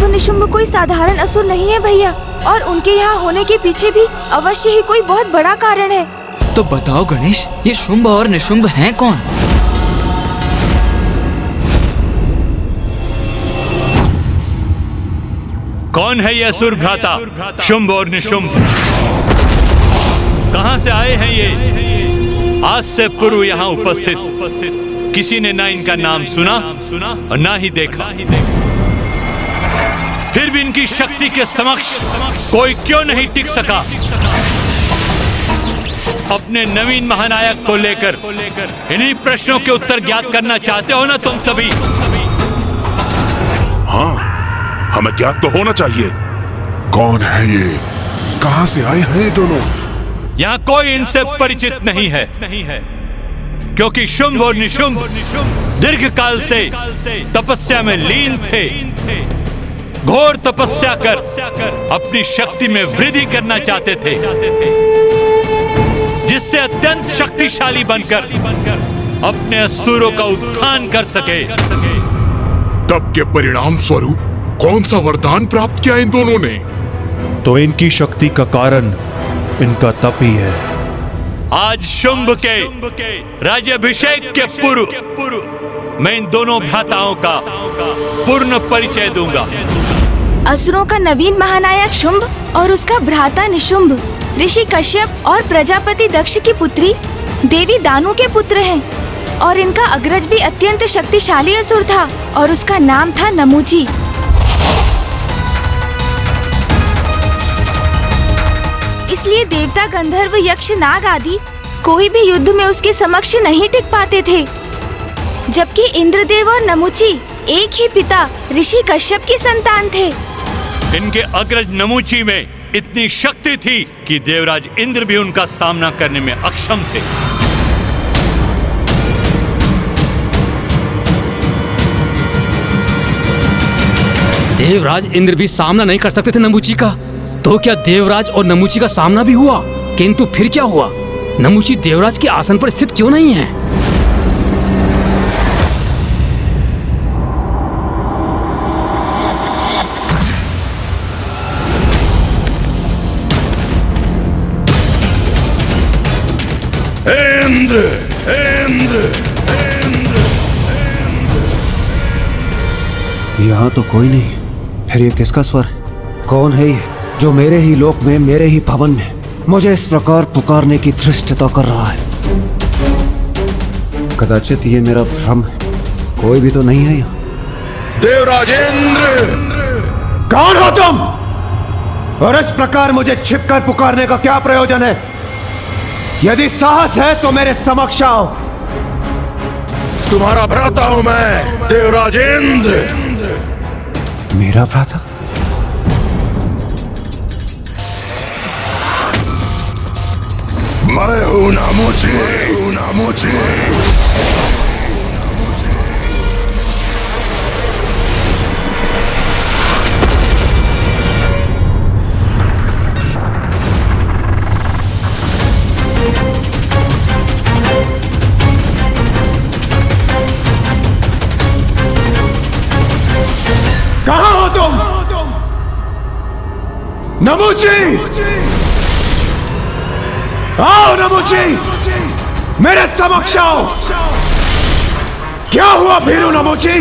शुंभ निशुंभ कोई साधारण असुर नहीं है भैया, और उनके यहाँ होने के पीछे भी अवश्य ही कोई बहुत बड़ा कारण है। तो बताओ गणेश, ये शुंभ और निशुंभ हैं कौन? कौन है ये असुर भ्राता शुंभ और निशुंभ? कहां से आए हैं ये? आज से पूर्व यहाँ उपस्थित किसी ने ना इनका नाम सुना और ना ही देखा। फिर भी इनकी शक्ति के समक्ष कोई क्यों नहीं टिक सका? अपने नवीन महानायक को लेकर इन्हीं प्रश्नों के उत्तर ज्ञात करना चाहते हो ना तुम सभी? हाँ, हमें ज्ञात तो होना चाहिए। कौन है ये? कहां से आए हैं ये दोनों? यहाँ कोई इनसे परिचित नहीं है, क्योंकि शुंभ और निशुंभ दीर्घ काल से तपस्या में लीन थे। घोर तपस्या कर अपनी शक्ति में वृद्धि करना चाहते थे, जिससे अत्यंत शक्तिशाली बनकर अपने असुरों का उत्थान कर सके। तब के परिणाम स्वरूप कौन सा वरदान प्राप्त किया इन दोनों ने? तो इनकी शक्ति का कारण इनका तप ही है। आज शुंभ के राज्याभिषेक के पूर्व मैं इन दोनों भ्राताओं का पूर्ण परिचय दूंगा। असुरों का नवीन महानायक शुंभ और उसका भ्राता निशुंभ ऋषि कश्यप और प्रजापति दक्ष की पुत्री देवी दानु के पुत्र हैं, और इनका अग्रज भी अत्यंत शक्तिशाली असुर था और उसका नाम था नमूची। इसलिए देवता, गंधर्व, यक्ष, नाग आदि कोई भी युद्ध में उसके समक्ष नहीं टिक पाते थे, जबकि इंद्रदेव और नमूची एक ही पिता ऋषि कश्यप की संतान थे। इनके अग्रज नमूची में इतनी शक्ति थी कि देवराज इंद्र भी उनका सामना करने में अक्षम थे। देवराज इंद्र भी सामना नहीं कर सकते थे नमूची का, तो क्या देवराज और नमूची का सामना भी हुआ? किंतु फिर क्या हुआ? नमूची देवराज के आसन पर स्थित क्यों नहीं है? इंद्र, इंद्र, इंद्र, यहाँ तो कोई नहीं। फिर ये किसका स्वर? कौन है ये जो मेरे ही लोक में, मेरे ही भवन में मुझे इस प्रकार पुकारने की धृष्टता कर रहा है? कदाचित ये मेरा भ्रम है, कोई भी तो नहीं है यहाँ। देवराज इंद्र! कौन हो तुम? और इस प्रकार मुझे छिपकर पुकारने का क्या प्रयोजन है? यदि साहस है तो मेरे समक्ष आओ। तुम्हारा भ्राता हूं मैं, देवराज इंद्र। मेरा भ्राता? मैं हूं नमूची, नमूची। कहां हो तुम? नमूची! आओ नमूची, मेरे समक्ष आओ। क्या हुआ भीरू नमूची?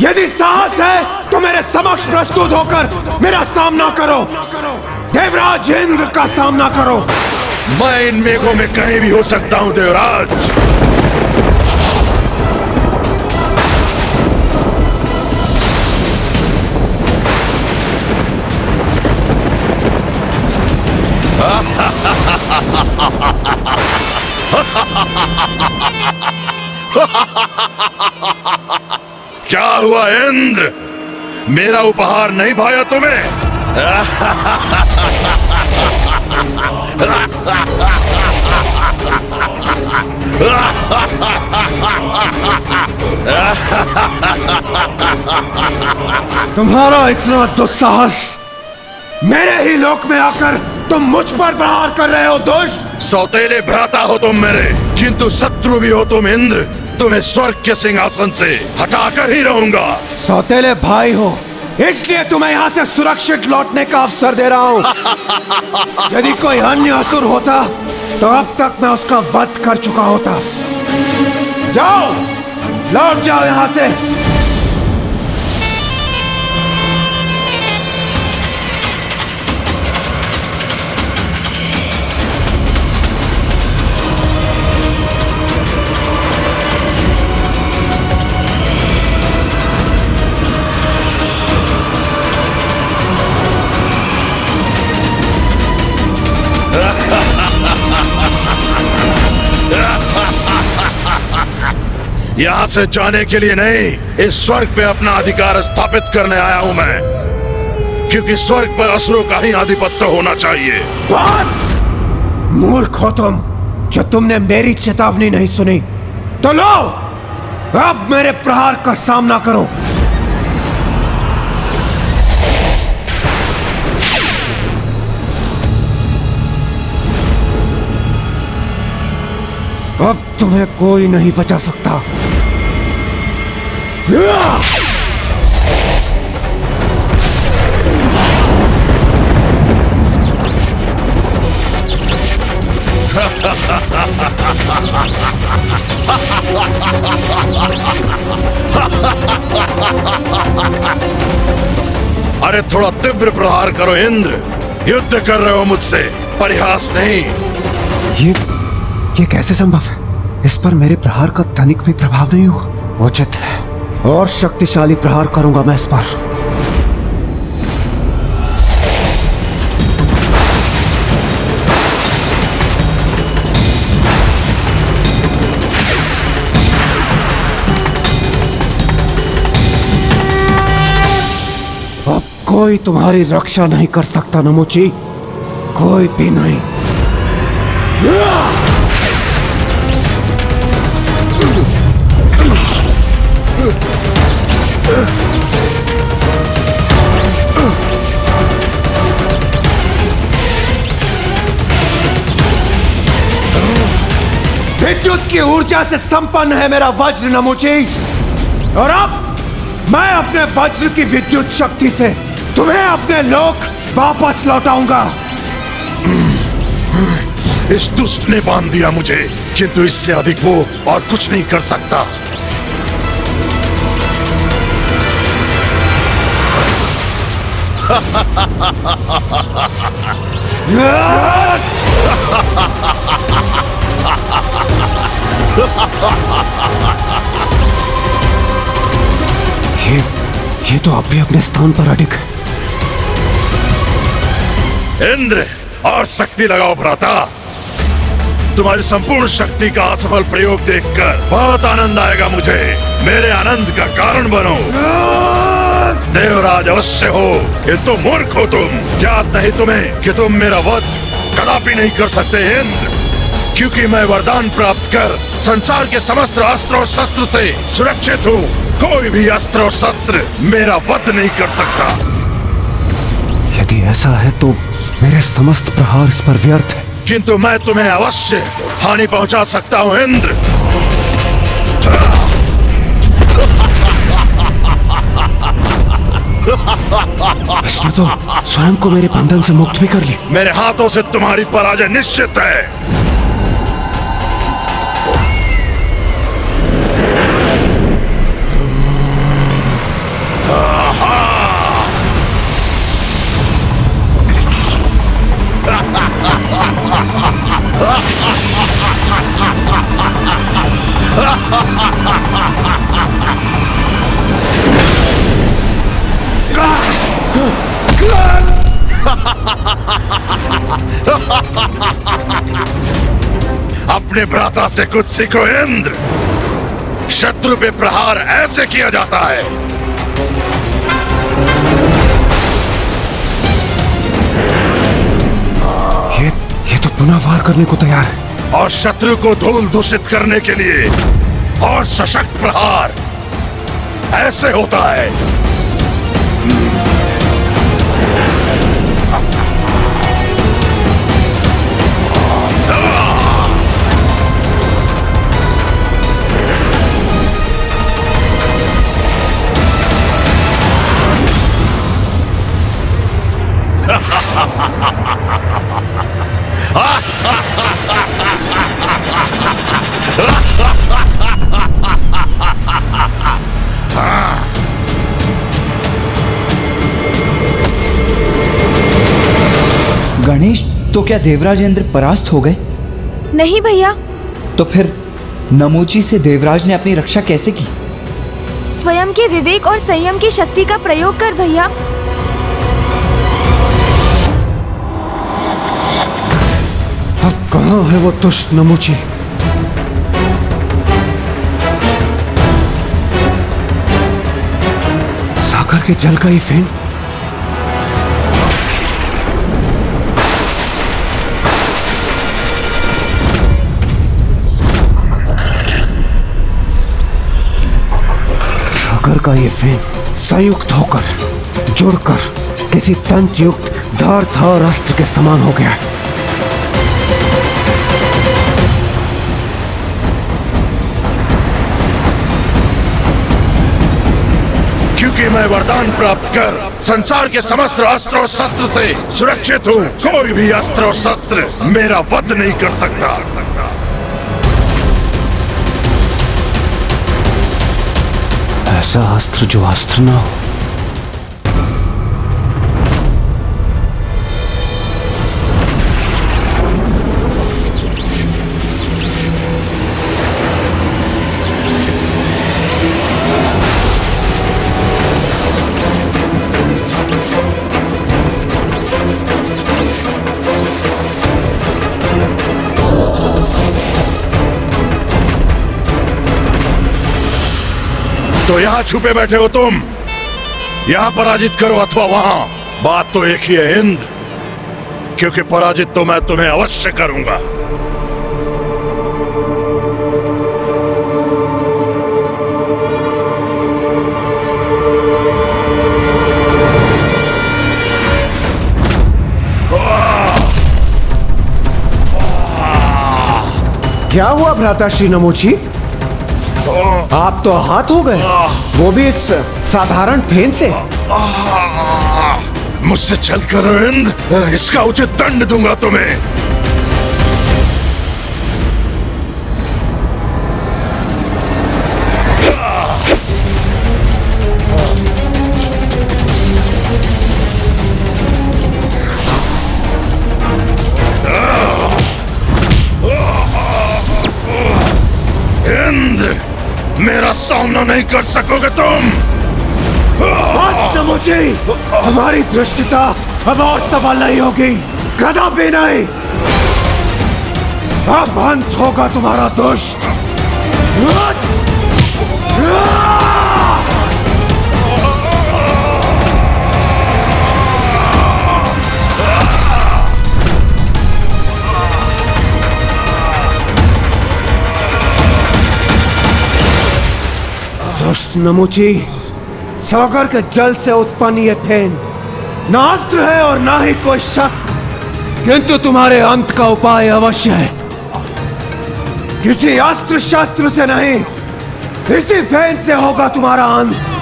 यदि साहस है तो मेरे समक्ष प्रस्तुत होकर मेरा सामना करो। देवराज इंद्र का सामना करो। मैं इन मेघों में कहीं भी हो सकता हूं देवराज। क्या हुआ इंद्र? मेरा उपहार नहीं भाया तुम्हें? तुम्हारा इतना दुस्साहस! मेरे ही लोक में आकर तुम मुझ पर प्रहार कर रहे हो दुष्ट! सौतेले भ्राता हो तुम मेरे, किंतु शत्रु भी हो तुम इंद्र। तुम्हें स्वर्ग के सिंहासन से हटाकर ही रहूंगा। सौतेले भाई हो इसलिए तुम्हें यहाँ से सुरक्षित लौटने का अवसर दे रहा हूँ। यदि कोई अन्य असुर होता तो अब तक मैं उसका वध कर चुका होता। जाओ, लौट जाओ यहाँ से। यहाँ से जाने के लिए नहीं, इस स्वर्ग पे अपना अधिकार स्थापित करने आया हूँ मैं, क्योंकि स्वर्ग पर असुरों का ही आधिपत्य होना चाहिए। बस! मूर्ख हो तुम, जो तुमने मेरी चेतावनी नहीं सुनी। तो लो, अब मेरे प्रहार का सामना करो। अब तुम्हें कोई नहीं बचा सकता। अरे थोड़ा तीव्र प्रहार करो इंद्र, युद्ध कर रहे हो मुझसे, परिहास नहीं। ये कैसे संभव है? इस पर मेरे प्रहार का तनिक भी प्रभाव नहीं हुआ। उचित है, और शक्तिशाली प्रहार करूंगा मैं इस पर। अब कोई तुम्हारी रक्षा नहीं कर सकता नमूची, कोई भी नहीं। विद्युत की ऊर्जा से संपन्न है मेरा वज्र नमूची, और अब मैं अपने वज्र की विद्युत शक्ति से तुम्हें अपने लोक वापस लौटाऊंगा। इस दुष्ट ने बांध दिया मुझे, किंतु इससे अधिक वो और कुछ नहीं कर सकता। ये तो अब भी अपने स्थान पर अडिग है। इंद्र, और शक्ति लगाओ भ्राता। तुम्हारी संपूर्ण शक्ति का असफल प्रयोग देखकर बहुत आनंद आएगा मुझे। मेरे आनंद का कारण बनो। देवराज अवश्य हो, ये तो मूर्ख हो तुम। ज्ञात नहीं तुम्हें कि तुम मेरा वध कदापि नहीं कर सकते इंद्र, क्योंकि मैं वरदान प्राप्त कर संसार के समस्त अस्त्र और शस्त्र से सुरक्षित हूँ। कोई भी अस्त्र और शस्त्र मेरा वध नहीं कर सकता। यदि ऐसा है तो मेरे समस्त प्रहार इस पर व्यर्थ है। किंतु मैं तुम्हें अवश्य हानि पहुंचा सकता हूं इंद्र। इसने तो स्वयं को मेरे बंधन से मुक्त भी कर ली। मेरे हाथों से तुम्हारी पराजय निश्चित है। अपने भ्राता से कुछ सीखो इंद्र। शत्रु पे प्रहार ऐसे किया जाता है। ये तो पुनः वार करने को तैयार है। और शत्रु को धूल दूषित करने के लिए और सशक्त प्रहार ऐसे होता है। गणेश, तो क्या देवराज इंद्र परास्त हो गए? नहीं भैया। तो फिर नमूची से देवराज ने अपनी रक्षा कैसे की? स्वयं के विवेक और संयम की शक्ति का प्रयोग कर भैया। अब कहाँ है वो दुष्ट नमूची? सागर के जल का ये फेन? सागर का ये फेन संयुक्त होकर, जुड़कर किसी तंत्र युक्त धारदार अस्त्र के समान हो गया है। क्योंकि मैं वरदान प्राप्त कर संसार के समस्त अस्त्र और शस्त्र से सुरक्षित हूँ, कोई भी अस्त्र और शस्त्र मेरा वध नहीं कर सकता। ऐसा अस्त्र जो अस्त्र ना हो। तो यहाँ छुपे बैठे हो तुम, यहाँ पराजित करो अथवा वहां, बात तो एक ही है इंद्र, क्योंकि पराजित तो मैं तुम्हें अवश्य करूंगा। क्या हुआ भ्राता श्री नमूची? आप तो आहत हो गए, वो भी इस साधारण फेन से। मुझसे चल कर इंद्र, इसका उचित दंड दूंगा तुम्हें। इंद्र, मेरा सामना नहीं कर सकोगे तुम। बस नमूची, हमारी दृष्टिता अब और सफल नहीं होगी, कदापि नहीं। अब अंत होगा तुम्हारा दुष्ट। दुष्ट नमूची, सागर के जल से उत्पन्न ये फेन ना अस्त्र है और ना ही कोई शस्त्र, किंतु तुम्हारे अंत का उपाय अवश्य है। किसी अस्त्र शस्त्र से नहीं, इसी फेन से होगा तुम्हारा अंत।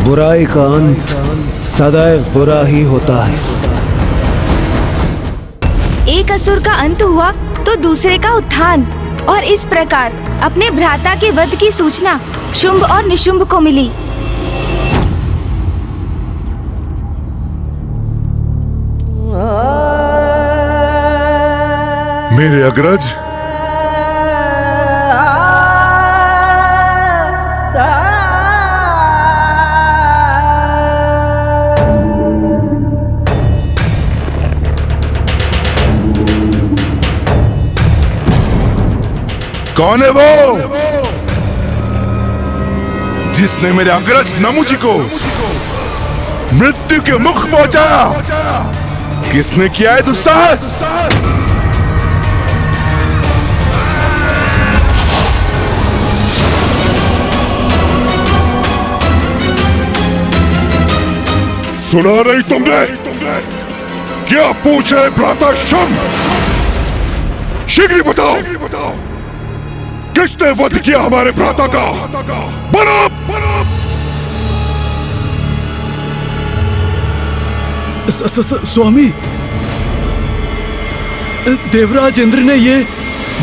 बुराई का अंत सदैव बुरा ही होता है। एक असुर का अंत हुआ तो दूसरे का उत्थान, और इस प्रकार अपने भ्राता के वध की सूचना शुंभ और निशुंभ को मिली। मेरे अग्रज, कौन है वो जिसने मेरे अग्रज नमूची को मृत्यु के मुख पहुंचाया? किसने किया है दुस्साहस? सुना नहीं तुमने? क्या पूछे भ्राता शुंभ? शीघ्र बताओ। किसने वध किया हमारे भ्राता का? बोलो! स्वामी, देवराज इंद्र ने ये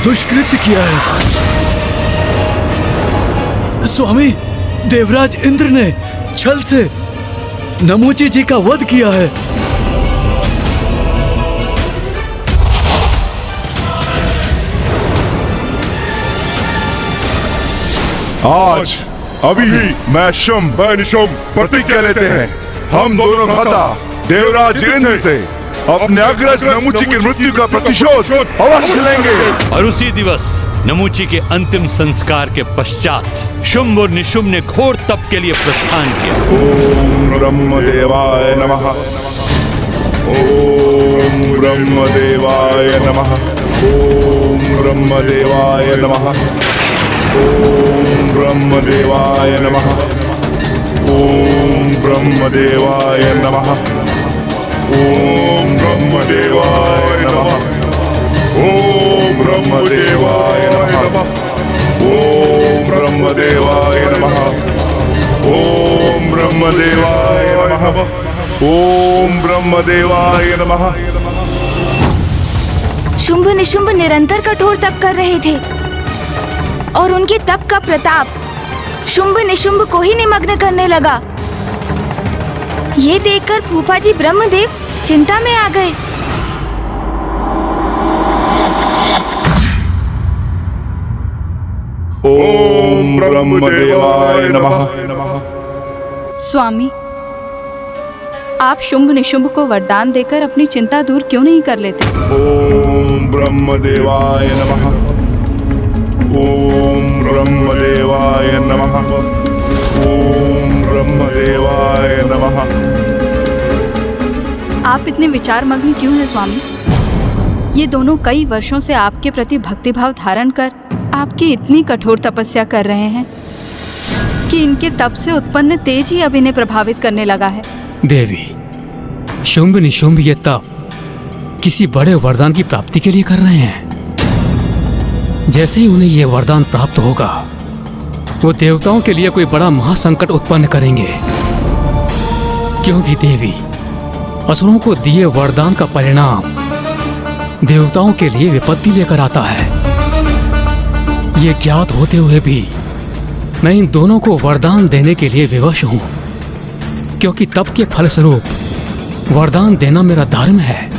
दुष्कृत्य किया है। स्वामी, देवराज इंद्र ने छल से नमूची जी का वध किया है। आज अभी मैं शुंभ निशुंभ प्रतिज्ञा लेते हैं, हम दोनों भ्राता देवराज इंद्र से अपने अग्रज नमूची की मृत्यु का प्रतिशोध अवश्य लेंगे। और उसी दिवस नमूची के अंतिम संस्कार के पश्चात शुंभ और निशुंभ ने घोर तप के लिए प्रस्थान किया। ओम ब्रह्मदेवाय नमः। ओम ब्रह्मदेवाय नमः। ओम ब्रह्मदेवाय नमः। ओम ब्रह्मदेवाय नमः। ओम ब्रह्मदेवाय नमः। ओम ब्रह्मदेवाय नमः। ओम ब्रह्मदेवाय नमः। ओम ब्रह्मदेवाय नमः। ओम ब्रह्मदेवाय नमः। ओम ब्रह्मदेवाय नमः। शुंभ निशुंभ निरंतर कठोर तप कर रहे थे और उनके तप का प्रताप शुंभ निशुंभ को ही निमग्न करने लगा। ये देखकर फूफा जी ब्रह्मदेव चिंता में आ गए। ओम ब्रह्मदेवाय नमः। स्वामी, आप शुंभ निशुंभ को वरदान देकर अपनी चिंता दूर क्यों नहीं कर लेते? ओम ब्रह्मदेवाय नमः। ओम ब्रह्मदेवाय नमः। ओम ब्रह्मदेवाय नमः। आप इतने विचारमग्न क्यों हैं स्वामी? ये दोनों कई वर्षों से आपके प्रति भक्तिभाव धारण कर आपकी इतनी कठोर तपस्या कर रहे हैं कि इनके तप से उत्पन्न तेज ही अब इन्हें प्रभावित करने लगा है। देवी, शुंभ निशुंभ ये तप किसी बड़े वरदान की प्राप्ति के लिए कर रहे हैं। जैसे ही उन्हें यह वरदान प्राप्त होगा, वो देवताओं के लिए कोई बड़ा महासंकट उत्पन्न करेंगे। क्योंकि देवी, असुरों को दिए वरदान का परिणाम देवताओं के लिए विपत्ति लेकर आता है। ये ज्ञात होते हुए भी मैं इन दोनों को वरदान देने के लिए विवश हूं, क्योंकि तप के फलस्वरूप वरदान देना मेरा धर्म है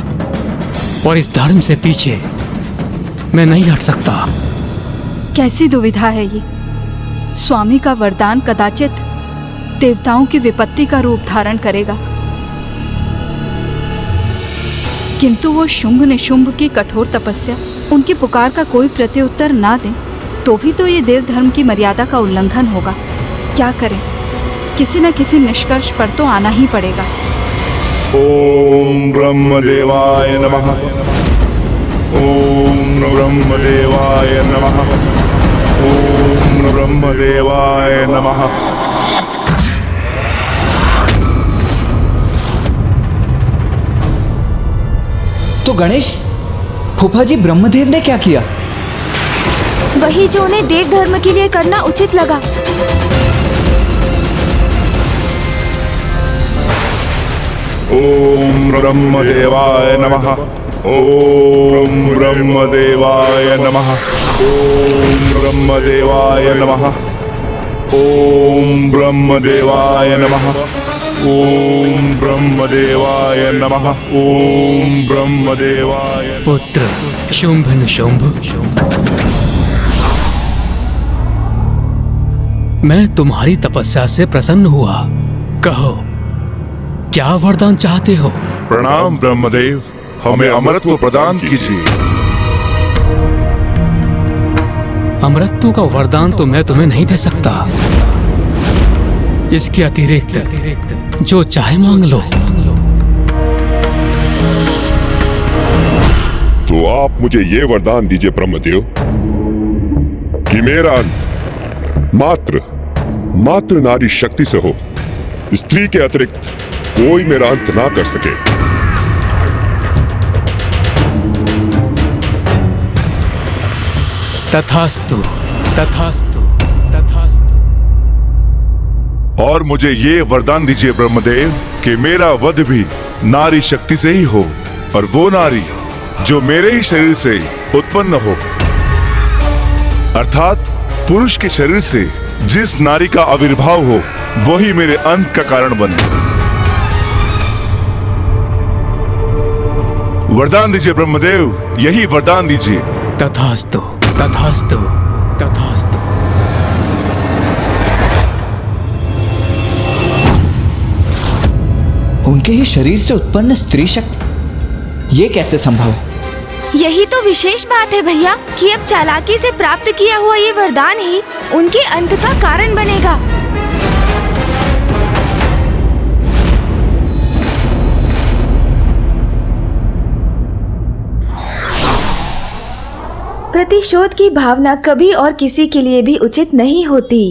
और इस धर्म से पीछे मैं नहीं हट सकता। कैसी दुविधा है ये? स्वामी का वरदान कदाचित देवताओं की विपत्ति का रूप धारण करेगा, किंतु वो शुंभ निशुंभ की कठोर तपस्या, उनकी पुकार का कोई प्रत्युत्तर ना दे तो भी तो ये देव धर्म की मर्यादा का उल्लंघन होगा। क्या करें? किसी न किसी निष्कर्ष पर तो आना ही पड़ेगा। ओम ब्रह्मदेवाय नमः। ओम ब्रह्मदेवाय नमः। ओम ब्रह्मदेवाय नमः। तो गणेश, फूफा जी ब्रह्मदेव ने क्या किया? वही जो उन्हें देव धर्म के लिए करना उचित लगा। ओम ब्रह्मदेवाय नमः। ओम ब्रह्मदेवाय नमः। ओम ब्रह्मदेवाय नमः। ओम ब्रह्मदेवाय नमः। ओम ब्रह्मदेवाय नमः। ओम ब्रह्मदेवाय। पुत्र शुंभ निशुंभ, मैं तुम्हारी तपस्या से प्रसन्न हुआ। कहो, क्या वरदान चाहते हो? प्रणाम ब्रह्मदेव, हमें अमरत्व प्रदान कीजिए। अमरत्व का वरदान तो मैं तुम्हें नहीं दे सकता। इसके अतिरिक्त जो चाहे मांग लो। तो आप मुझे ये वरदान दीजिए ब्रह्मदेव कि मेरा अंत मात्र नारी शक्ति से हो, स्त्री के अतिरिक्त कोई मेरा अंत ना कर सके। तथास्तु, तथास्तु, तथास्तु। और मुझे ये वरदान दीजिए ब्रह्मदेव कि मेरा वध भी नारी शक्ति से ही हो, और वो नारी जो मेरे ही शरीर से उत्पन्न हो, अर्थात पुरुष के शरीर से जिस नारी का आविर्भाव हो वही मेरे अंत का कारण बने। वरदान दीजिए ब्रह्मदेव, यही वरदान दीजिए। तथास्तु, तथास्तु, तथास्तु। उनके ही शरीर से उत्पन्न स्त्री शक्ति, ये कैसे संभव है? यही तो विशेष बात है भैया कि अब चालाकी से प्राप्त किया हुआ ये वरदान ही उनके अंत का कारण बनेगा। प्रतिशोध की भावना कभी और किसी के लिए भी उचित नहीं होती।